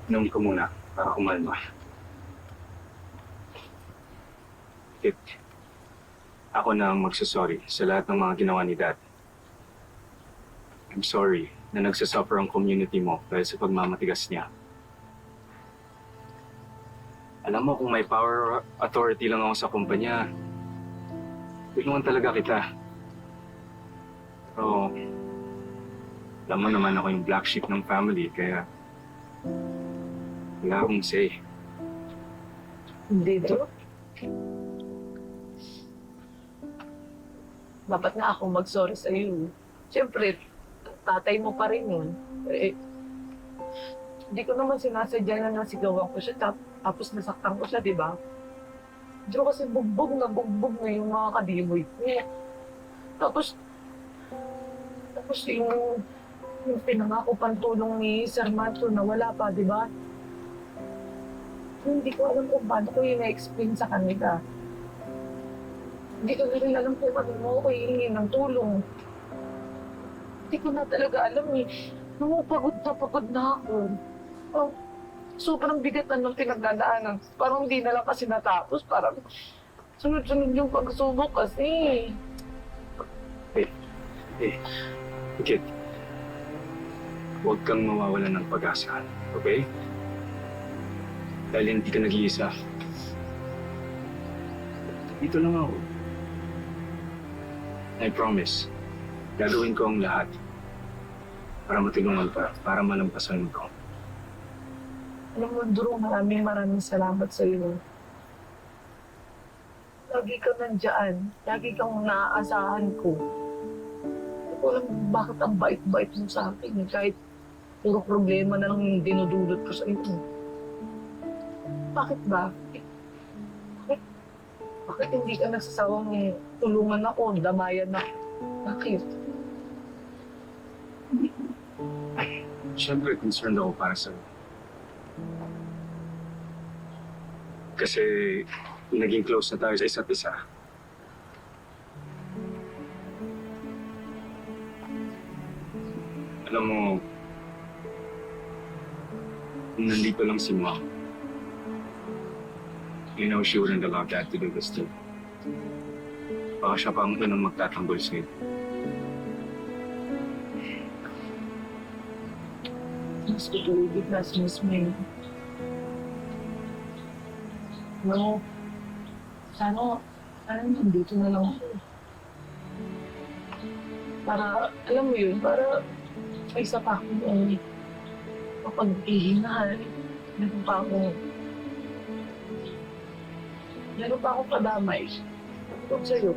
Inom ko muna para kumalma. Kit, ako na ang magsasorry sa lahat ng mga ginawa ni Dad. I'm sorry na nagsasuffer ang community mo dahil sa pagmamatigas niya. Alam mo, kung may power authority lang ako sa kumpanya, tulungan talaga kita. Pero, alam mo naman ako yung black sheep ng family, kaya wala akong say. Hindi, bro. Dapat nga ako mag-sorry sa'yo. Siyempre, tatay mo pa rin yun. Eh, hindi ko naman sinasadya na nasigawan ko siya, tapos nasaktan ko siya, di ba? Diyo kasi bugbog na yung mga kadimoy ko. Tapos yung pinangako pantulong ni Sir Mato na wala pa, di ba? Hindi ko alam kung paano ko yung na-explain sa kanila. Hindi ko na rin alam kung ano mo ko hihingi ng tulong. Hindi ko na talaga alam eh. Pagod na ako. Oh, sobrang bigat na nung pinagdadaanan. Parang hindi na lang kasi natapos. Parang sunod-sunod yung pagsubok kasi. Kit, huwag kang mawawalan ng pag-asa, okay? Dahil hindi ka nag-iisa. Dito lang ako. I promise, gagawin ko ang lahat para matulungan ka, para malampasan mo ko. Alam mo, Drew, maraming salamat sa iyo. Lagi kang nandyan. Lagi kang naaasahan ko. Hindi ko alam bakit ang bait-bait mo sa akin. Kahit puro problema na lang yung dinudulot ko sa iyo. Bakit ba? Bakit hindi ka nagsasawang tulungan ako, damayan ako? Bakit? Siyempre, concerned ako para sa'yo. Kasi naging close na tayo sa isa't isa. Alam mo, nandito lang si Mom. You know she wouldn't allow Dad to do this too. Baka siya pa ang unang magtatanggol sa'yo. Mas tutuligid na si Miss May. No. Sana nandito na lang ako. Para, alam mo yun, para may isa pa akong mapaghihingal. Meron pa akong kadamay. Ito sa'yo.